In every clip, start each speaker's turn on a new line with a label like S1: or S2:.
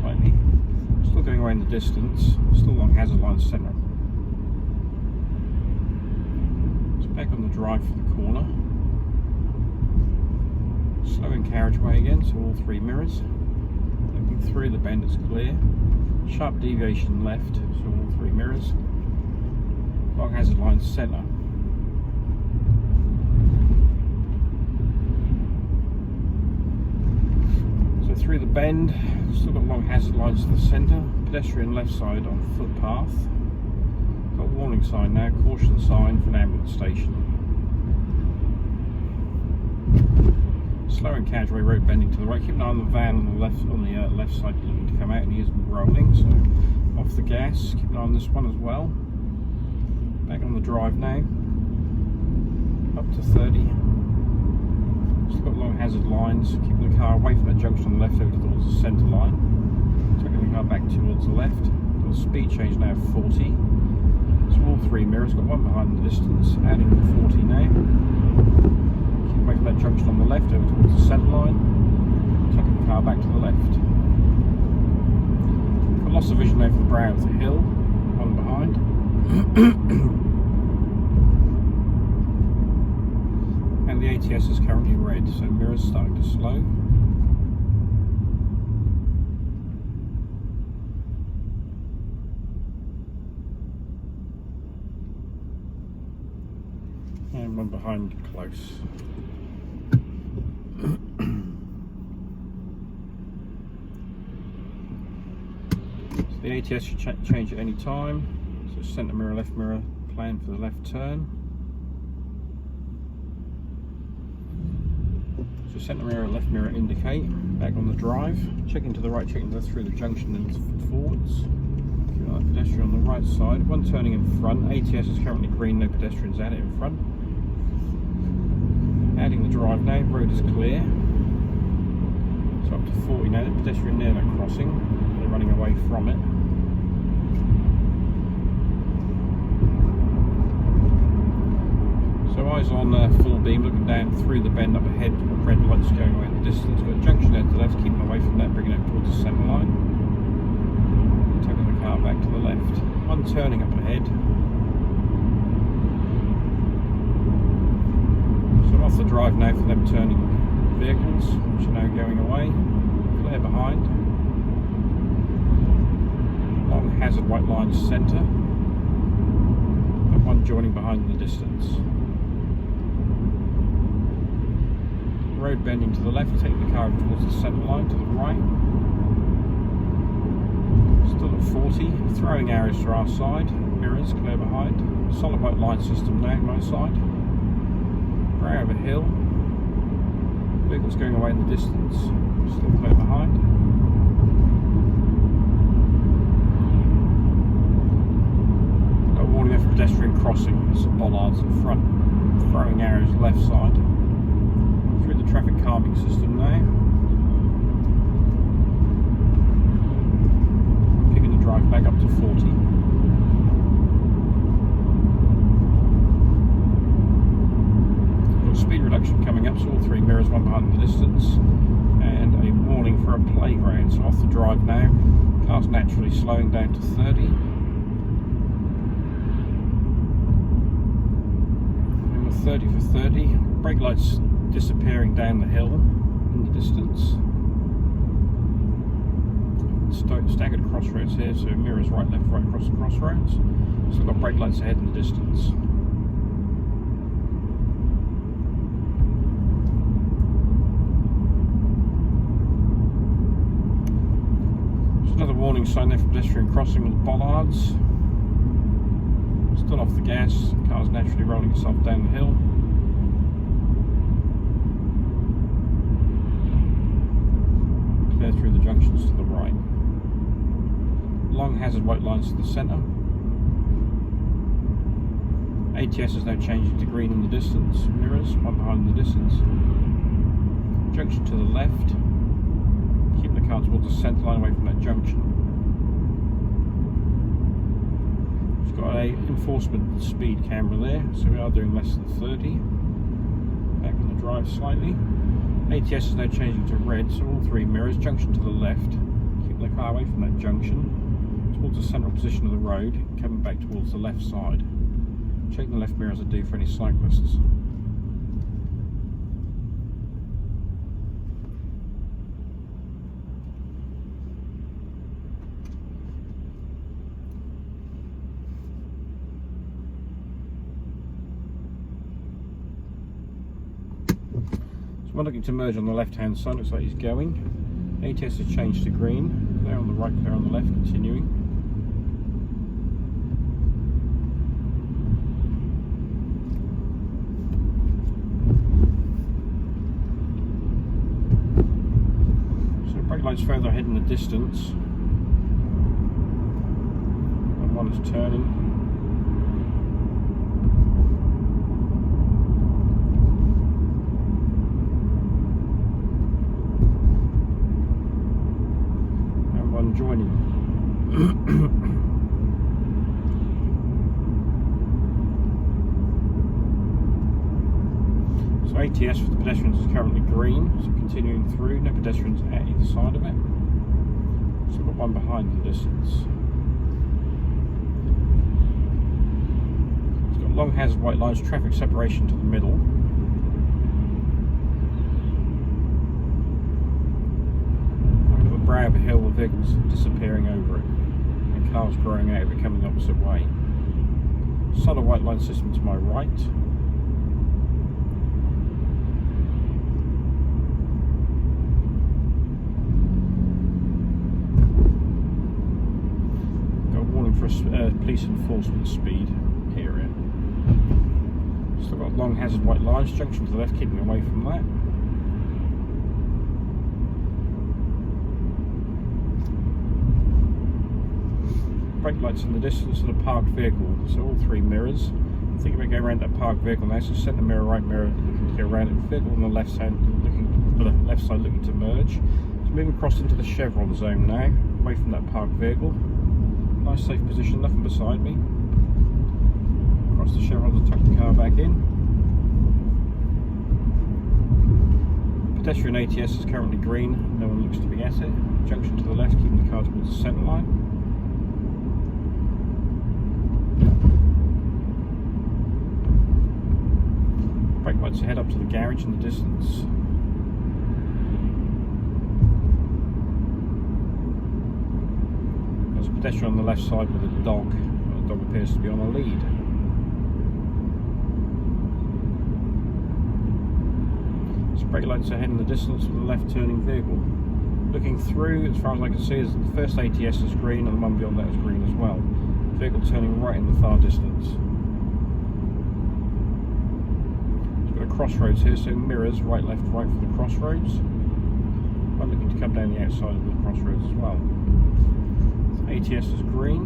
S1: slightly. Still going away in the distance, still along hazard line centre. So back on the drive for the corner. Slowing carriageway again, so all three mirrors. Looking through the bend, it's clear. Sharp deviation left, so all three mirrors. Long hazard line centre. So through the bend, still got long hazard lines to the centre. Pedestrian left side on footpath. Got a warning sign now, caution sign for an ambulance station. Slowing carriageway road bending to the right. Keep an eye on the van on the left side looking to come out, and he is rolling, so off the gas. Keep an eye on this one as well. Back on the drive now. Up to 30. Still got long hazard lines. Keeping the car away from that junction on the left over towards the centre line. Taking the car back towards the left. Got a speed change now of 40. So all three mirrors. Got one behind in the distance. Adding the 40 now. Away from that junction on the left over towards the centre line, taking the car back to the left. Got loss of vision now for the brow of the hill, one behind. And the ATS is currently red, so mirrors starting to slow. And one behind close. So the ATS should change at any time. So centre mirror, left mirror, plan for the left turn. So centre mirror, left mirror indicate. Back on the drive. Checking to the right, checking through the junction and forwards. Keep that pedestrian on the right side. One turning in front. ATS is currently green, no pedestrians at it in front. Adding the drive now, road is clear. So up to 40 now, the pedestrian near that crossing. They're running away from it. So eyes on full beam, looking down through the bend up ahead. Red lights going away in the distance. Got a junction there to the left, keeping away from that, bringing it towards the centre line. Taking the car back to the left. One turning up ahead. Off the drive now for them turning vehicles, which are now going away. Clear behind. Long hazard white line centre. And one joining behind in the distance. Road bending to the left, taking the car towards the centre line to the right. Still at 40. Throwing arrows to our side. Mirrors clear behind. Solid white line system now my side. Brow of a hill. Vehicles going away in the distance. Still clear behind. Got a warning there for pedestrian crossing. There's some bollards in front. Throwing arrows left side. Through the traffic calming system now. Picking the drive back up to 40. Speed reduction coming up, so all three mirrors, one behind the distance, and a warning for a playground. So off the drive now, car's naturally slowing down to 30. And with 30 for 30, brake lights disappearing down the hill in the distance. Staggered crossroads here, so mirrors right, left, right across the crossroads. Still got brake lights ahead in the distance. Another warning sign there for pedestrian crossing with bollards. Still off the gas, car's naturally rolling itself down the hill. Clear through the junctions to the right. Long hazard white lines to the centre. ATS is now changing to green in the distance. Mirrors, one behind in the distance. Junction to the left. Keeping the car towards the centre line away from that junction. It's got a enforcement speed camera there, so we are doing less than 30. Back on the drive slightly. ATS is now changing to red, so all three mirrors. Junction to the left. Keeping the car away away from that junction towards the central position of the road, coming back towards the left side. Check the left mirror as I do for any cyclists. So we're looking to merge on the left hand side, looks like he's going. ATS has changed to green, clear on the right, clear on the left, continuing. So brake lights further ahead in the distance, and one is turning. Joining. So ATS for the pedestrians is currently green, so continuing through, no pedestrians at either side of it. So we've got one behind in the distance. It's got long hazard white lines, traffic separation to the middle. Brow of a hill with vehicles disappearing over it and cars growing out of it coming the opposite way. Solid white line system to my right. Got a warning for police enforcement speed area. Still got long hazard white lines, junction to the left, keeping away from that. Brake lights in the distance of the parked vehicle, so all three mirrors. I think we're going around that parked vehicle now, so centre mirror, right mirror looking to go around it, vehicle on the left hand left side looking to merge. So moving across into the chevron zone now, away from that parked vehicle. Nice safe position, nothing beside me. Across the chevron to tuck the car back in. Pedestrian ATS is currently green, no one looks to be at it. Junction to the left, keeping the car towards the centre line. Brake lights head up to the garage in the distance. There's a pedestrian on the left side with a dog. The dog appears to be on a lead. So brake lights ahead in the distance with a left turning vehicle. Looking through, as far as I can see, is the first ATS is green and the one beyond that is green as well. Vehicle turning right in the far distance. Crossroads here, so mirrors right, left, right for the crossroads. I'm looking to come down the outside of the crossroads as well. So ATS is green.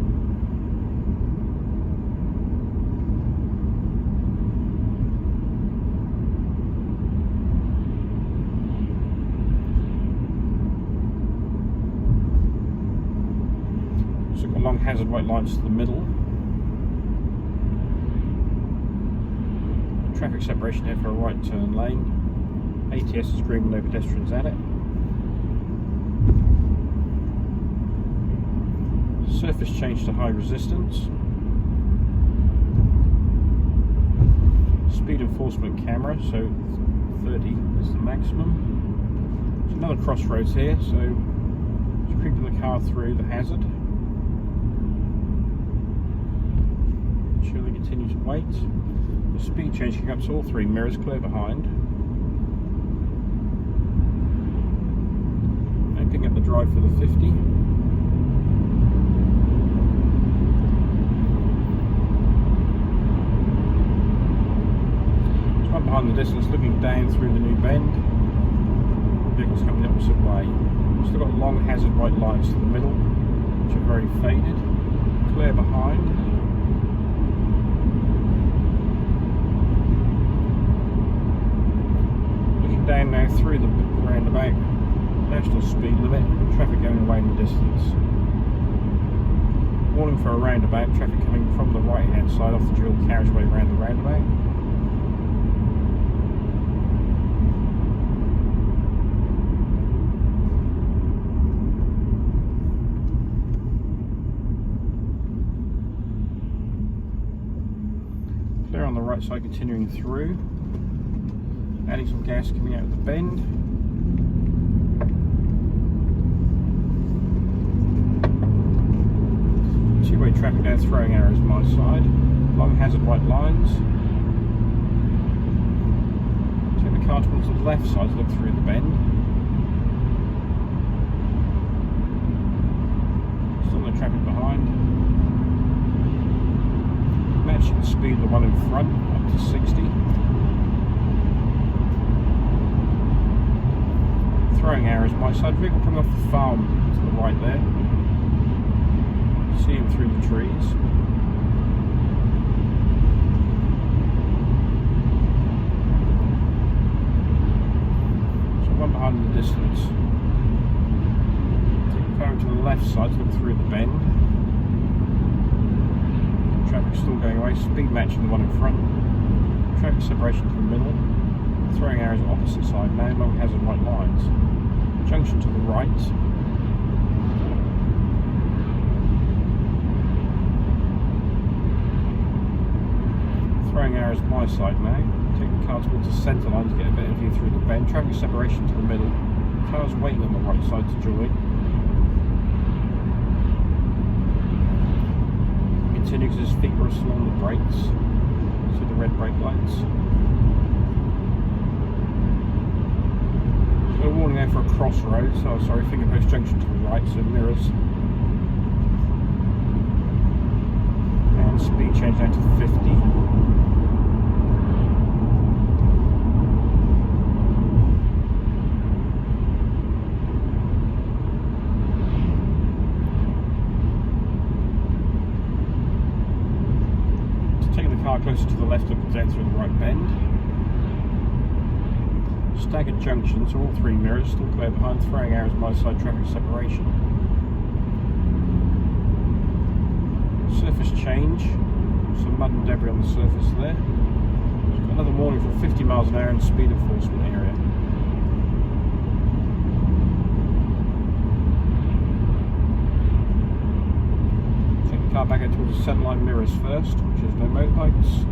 S1: So got long hazard white lines to the middle. Traffic separation here for a right turn lane. ATS is green with no pedestrians at it. Surface change to high resistance. Speed enforcement camera, so 30 is the maximum. There's another crossroads here, so just creeping the car through the hazard. Surely continue to wait. The speed change can go up to all three mirrors, clear behind. Opening up the drive for the 50. There's one behind the distance looking down through the new bend. Vehicles coming the opposite way. Still got long hazard white lines to the middle, which are very faded. Clear behind. Down now through the roundabout, national speed limit, traffic going away in the distance. Warning for a roundabout, traffic coming from the right hand side off the dual carriageway around the roundabout. right side, continuing through. Adding some gas coming out of the bend. Two-way traffic now, throwing arrows my side. Long hazard white lines. Take the car towards the left side to look through the bend. Still no traffic behind. Matching the speed of the one in front, up to 60. Throwing arrows my side. Vehicle coming off the farm to the right there. See him through the trees. So one behind in the distance. Take the car to the left side to look through the bend. Traffic still going away. Speed matching the one in front. Traffic separation to the middle. Throwing arrows opposite side now. Long hazard white lines. Junction to the right. Throwing arrows my side now. Take the car towards the centre line to get a better view through the bend. Traffic separation to the middle. Car's waiting on the right side to join. Continue because his feet are still on the brakes. So the red brake lights. So a warning there for a crossroad. So sorry, finger post junction to the right. So mirrors. And speed change down to 50. Closer to the left, looking down through the right bend. Staggered junction, so all three mirrors still clear behind. Throwing arrows my side, traffic separation. Surface change, some mud and debris on the surface there. Got another warning for 50 miles an hour in speed enforcement area. Back out towards the centreline mirrors first, which is no motorbikes.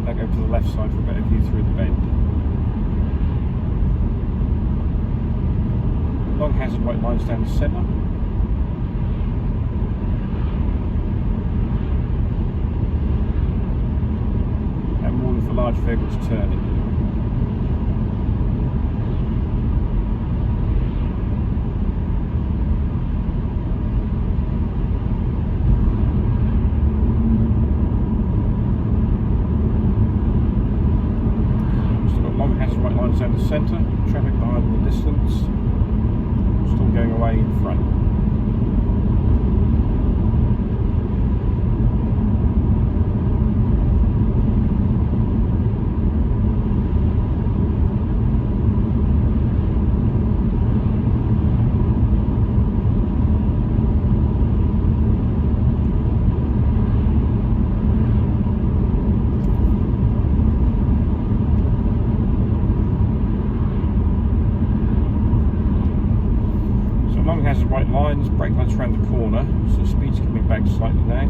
S1: Back over to the left side for a better view through the bend. Long hazard white lines down the centre. And warning for large vehicles turning. Down the centre, traffic behind in the distance, still going away in front. Hazard white lines, brake lights around the corner, so speed's coming back slightly now,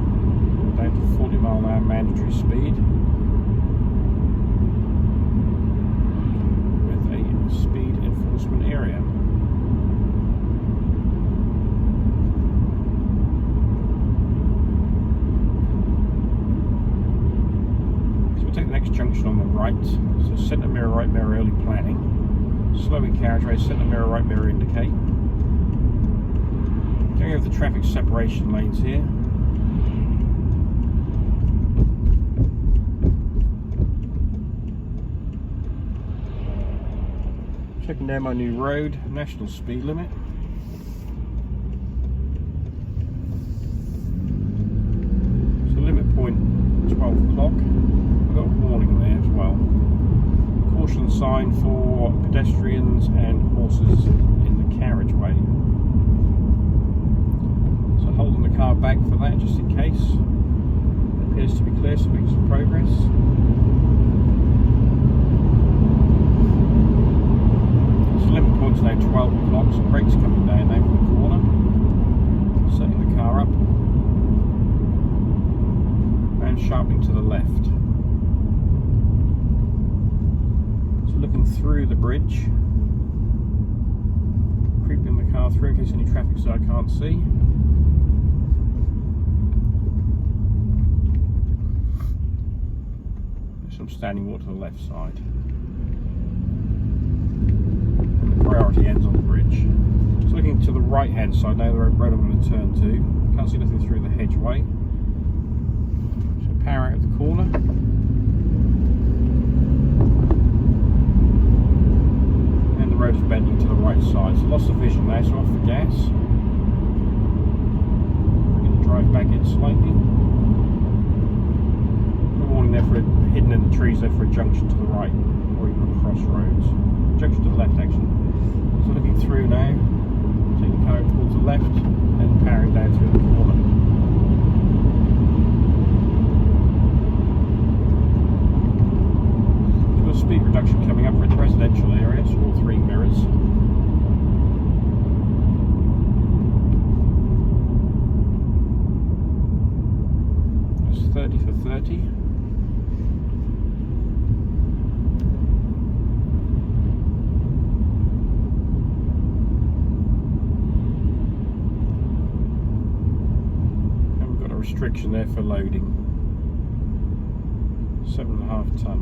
S1: down to 40 mile an hour mandatory speed, with a speed enforcement area. So we'll take the next junction on the right, so centre mirror, right mirror, early planning, slowing carriageway, centre mirror, right mirror indicate. Going over the traffic separation lanes here. Checking down my new road, national speed limit. So limit point 12 o'clock. I've got a warning there as well. Caution sign for pedestrians and horses in the carriageway. Holding the car back for that just in case. It appears to be clear, so making some progress. So limit point's now 12 o'clock, so brakes coming down now from the corner. Setting the car up. And sharpening to the left. through the bridge, creeping the car through in case any traffic's I can't see. There's some standing water to the left side. And the priority ends on the bridge. So looking to the right hand side now, the road I'm going to turn to. Can't see nothing through the hedgeway. So power out of the corner. And the road is bending to the right side. So loss of vision now, so off the gas. We're going to drive back in slightly. A warning there for hidden in the trees there for a junction to the right, or even a crossroads. Junction to the left actually. So looking through now. Taking the car towards the left and powering down through the corner. So we've got speed reduction coming up. We're in the residential area, so all three mirrors. That's 30 for 30. Restriction there for loading, 7.5 ton.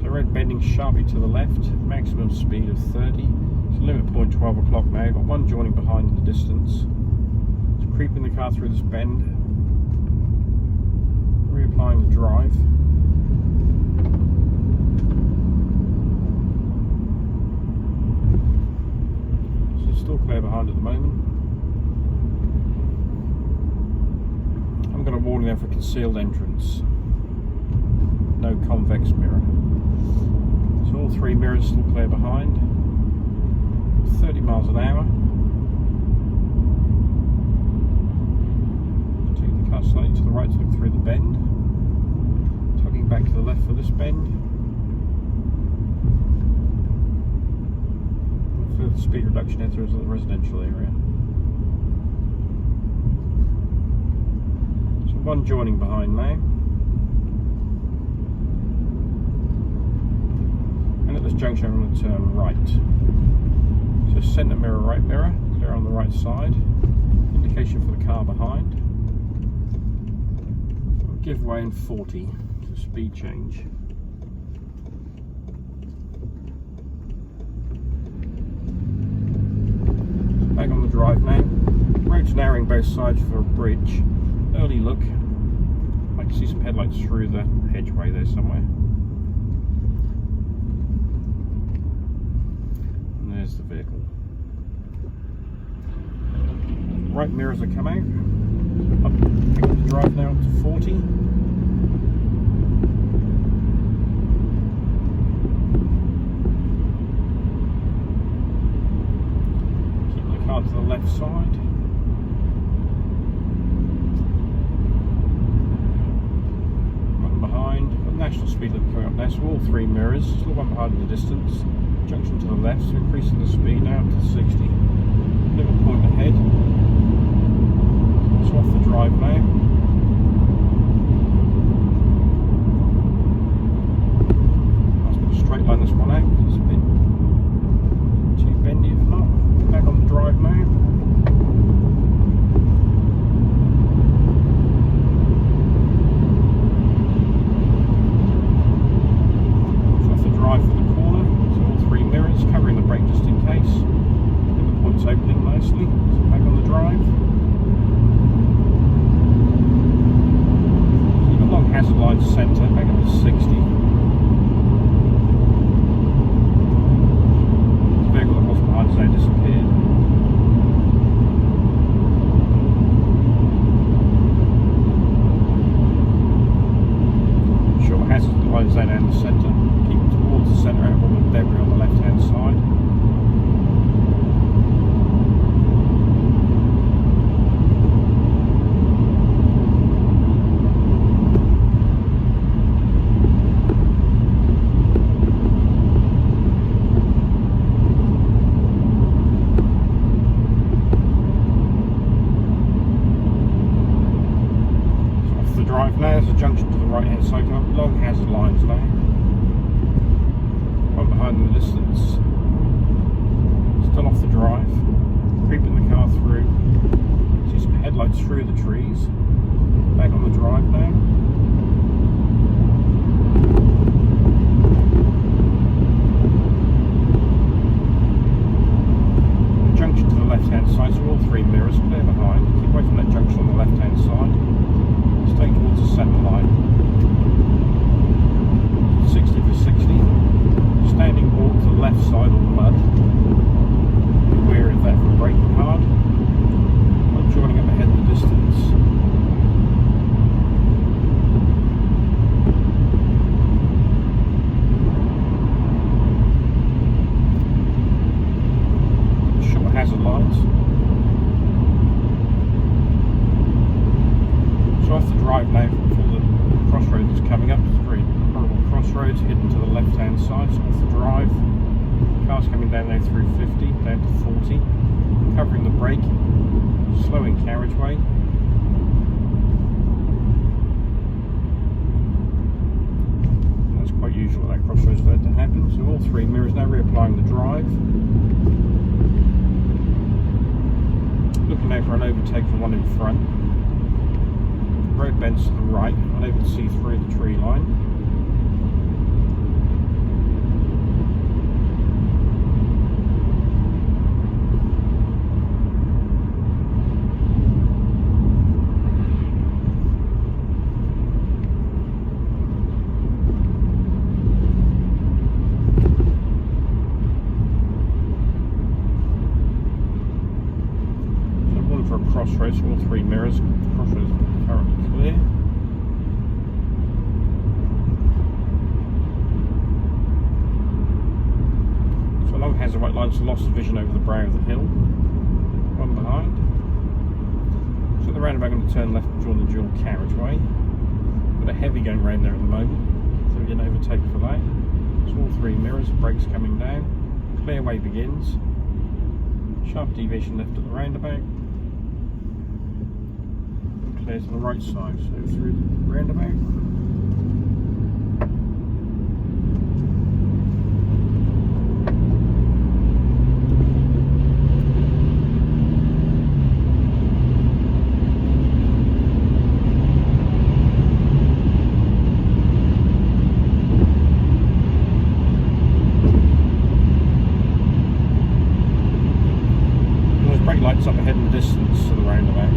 S1: So red bending sharply to the left, maximum speed of 30. It's limit point 12 o'clock now. Got one joining behind in the distance. It's creeping the car through this bend, reapplying the drive. So it's still clear behind at the moment. I've got a warning there for concealed entrance. No convex mirror. So all three mirrors still clear behind. 30 miles an hour. Taking the car slightly to the right to look through the bend. Tugging back to the left for this bend. Further speed reduction enters the residential area. One joining behind now, and at this junction I'm going to turn right. So centre mirror, right mirror, clear on the right side, indication for the car behind. We'll give way in 40 to speed change. Back on the drive now. Road's narrowing both sides for a bridge. Early look. I can see some headlights through the hedgeway there somewhere. And there's the vehicle. Right mirrors are come out. Up the drive now up to 40. Keep the car to the left side. National speed limit coming up now, so all three mirrors, still one behind in the distance. Junction to the left, so increasing the speed now up to 60. Limit point ahead. So off the drive now. I'll just straight line this one out because it's a bit too bendy if not. Back on the drive now. Covering the brake just in case. And the point's opening nicely. So back on the drive. So you've got long hazard line centre, back up to 60. right hand side, long hazard lines now. One behind in the distance. Still off the drive. Creeping the car through. See some headlights through the trees. Back on the drive now. Junction to the left hand side, so all three mirrors clear behind. Keep away from that junction on the left hand side. Stay towards the centre line. 60 for 60. Standing walk to the left side on the mud. Be wary of that for braking hard. Not joining up ahead in the distance. Short hazard lights. So off the drive now for the crossroad that's coming up. It's a very horrible crossroads hidden to the left hand side. So off the drive. Cars coming down now through 50, down to 40. Covering the brake. Slowing carriageway. That's quite usual that crossroads for that to happen. So all three mirrors now reapplying the drive. Looking now for an overtake from one in front. Road bends to the right, unable to see through the tree line. So I'm going for a crossroads, all three mirrors. Crossroads currently clear. So long hazard white lines, lost of vision over the brow of the hill. One behind. So the roundabout going to turn left and join the dual carriageway. Got a heavy going round there at the moment, so we get an overtake for that. So all three mirrors, brakes coming down. Clear way begins. Sharp deviation left at the roundabout. Clear to the right side, so through the roundabout. And there's brake lights up ahead in the distance to the roundabout.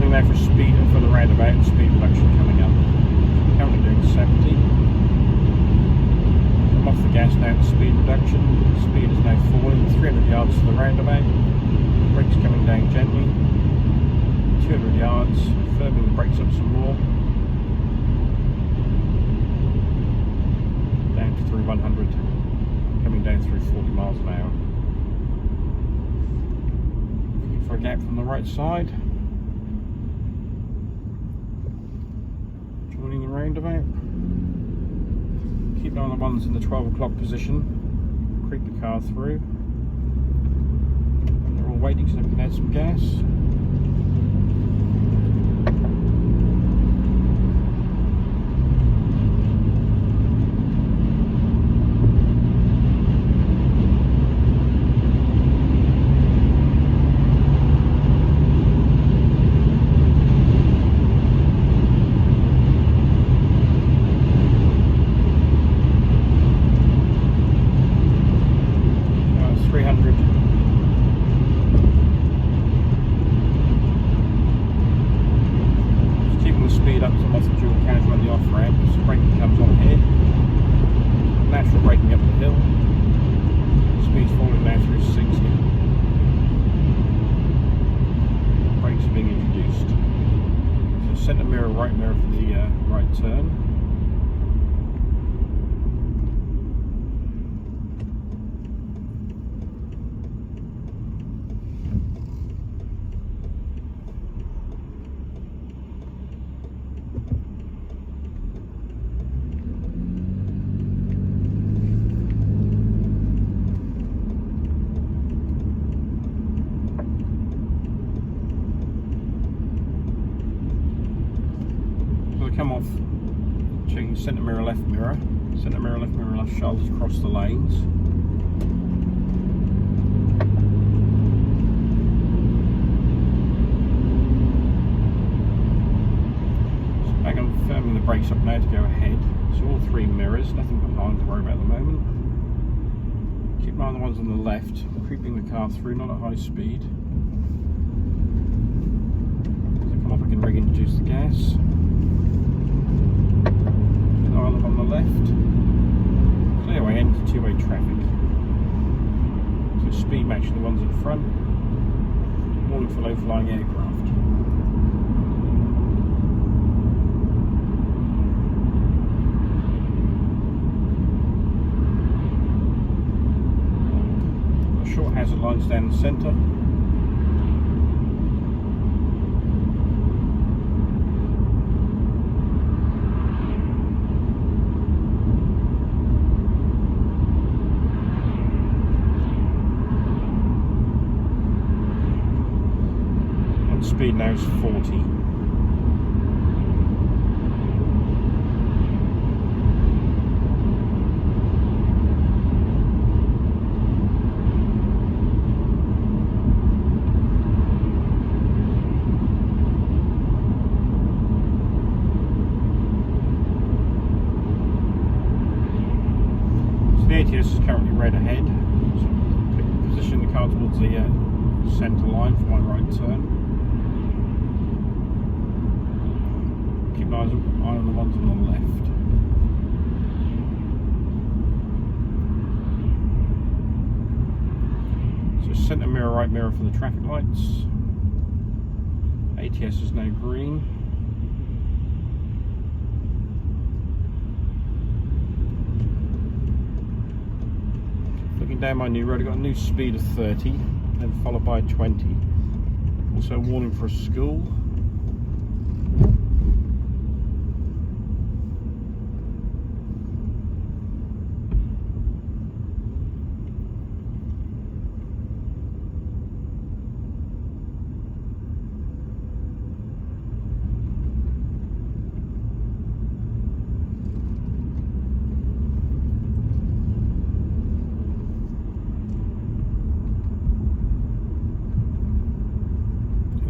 S1: Now for speed and for the roundabout and speed reduction coming up. Currently doing 70. I'm off the gas now to speed reduction. Speed is now falling 300 yards to the roundabout. Brakes coming down gently. 200 yards. Firming the brakes up some more. Down to through 100. Coming down through 40 miles an hour. Looking for a gap from the right side. Joining the roundabout. Keep an eye on the ones in the 12 o'clock position. Creep the car through. They're all waiting so they can add some gas. right turn. Come off, checking centre mirror, left mirror, left shoulders across the lanes. So back on firming the brakes up now to go ahead. So all three mirrors, nothing behind to worry about at the moment. Keep an eye on the ones on the left, creeping the car through, not at high speed. As I come off, I can reintroduce the gas. Island on the left, clearway end to two-way traffic. So speed matching the ones in front, warning for low-flying aircraft. Got short hazard lines down the centre. Speed now is 40. So the ATS is currently red ahead. So position the car towards the centre line for my right turn. Keep an eye on the ones on the left. So centre mirror, right mirror for the traffic lights. ATS is now green. Looking down my new road, I've got a new speed of 30, then followed by 20. Also a warning for a school.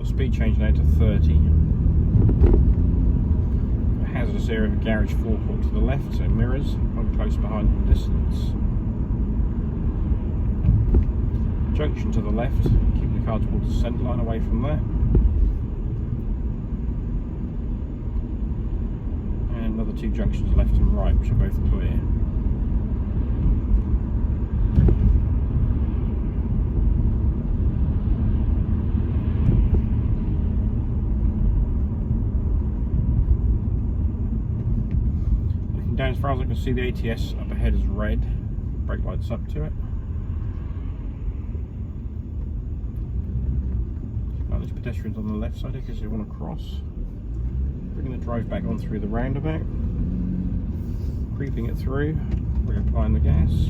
S1: Speed change now to 30. A hazardous area of a garage forecourt to the left, so mirrors. I'm close behind in the distance. Junction to the left, keeping the car towards the centre line, away from that. And another two junctions left and right, which are both clear. Down as far as I can see, the ATS up ahead is red, brake lights up to it. There's pedestrians on the left side because they want to cross. Bringing the drive back on through the roundabout, creeping it through, reapplying the gas.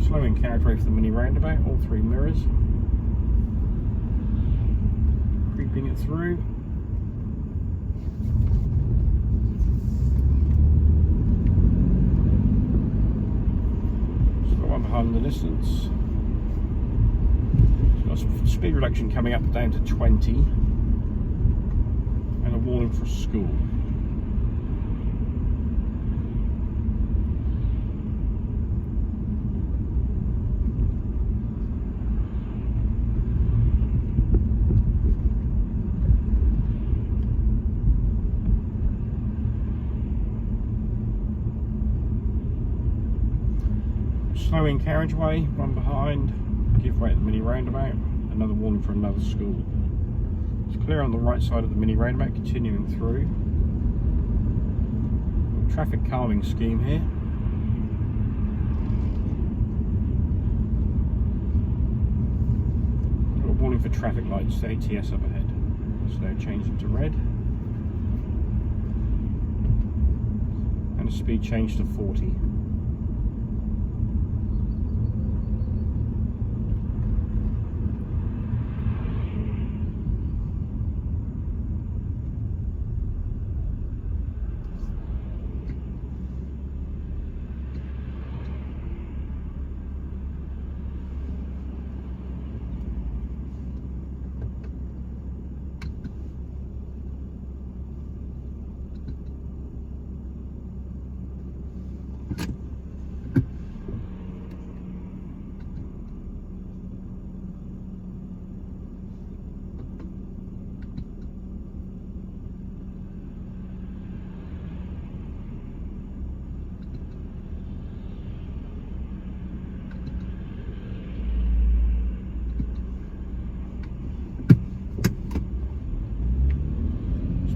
S1: Slowing carriageway for the mini roundabout, all three mirrors. Creeping it through. Just got one behind in the distance. So got some speed reduction coming up down to 20. And a warning for school. Slowing carriageway, one behind, give way at the mini roundabout, another warning for another school. It's clear on the right side of the mini roundabout, continuing through. Traffic calming scheme here. Got a warning for traffic lights, the ATS up ahead. So they're changed to red. And a speed change to 40.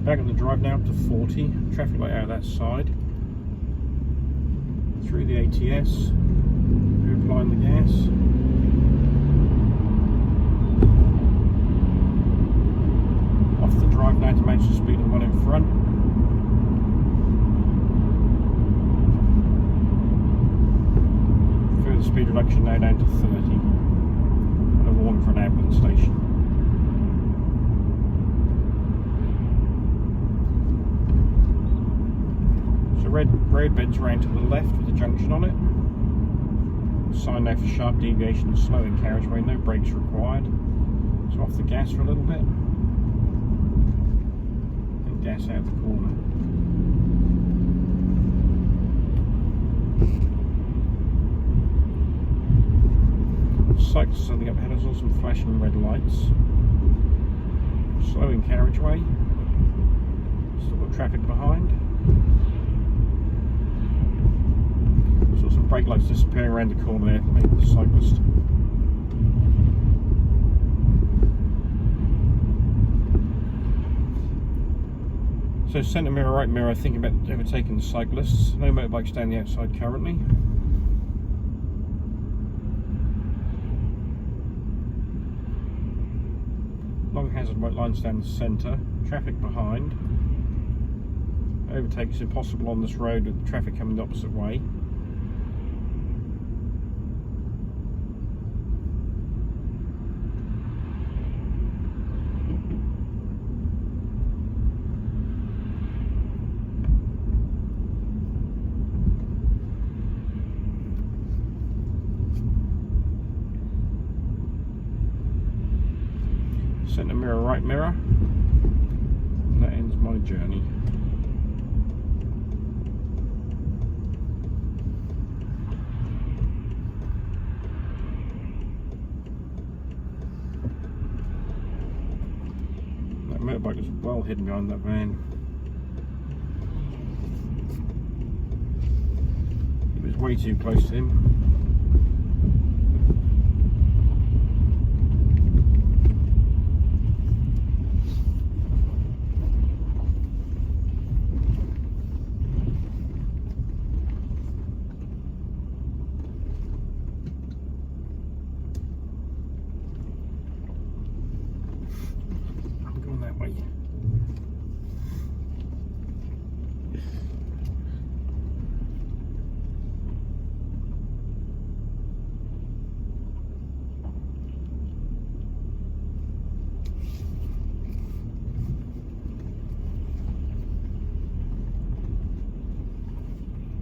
S1: Back on the drive now up to 40, traffic light out of that side. Through the ATS, applying the gas. Off the drive now to match the speed of the one in front. Further speed reduction now down to 30. And a warning for an ambulance station. Road bed's round to the left with a junction on it. Sign there for sharp deviation and slowing carriageway, no brakes required. So off the gas for a little bit. And gas out the corner. Cyclists on the up ahead as well, some flashing red lights. Slowing carriageway. Still got traffic behind. Some brake lights disappearing around the corner there, maybe the cyclist. So centre mirror, right mirror, thinking about overtaking the cyclists. No motorbikes down the outside currently. Long hazard white lines down the centre, traffic behind. Overtake is impossible on this road with the traffic coming the opposite way. Centre mirror, right mirror, and that ends my journey. That motorbike is well hidden behind that van. It was way too close to him.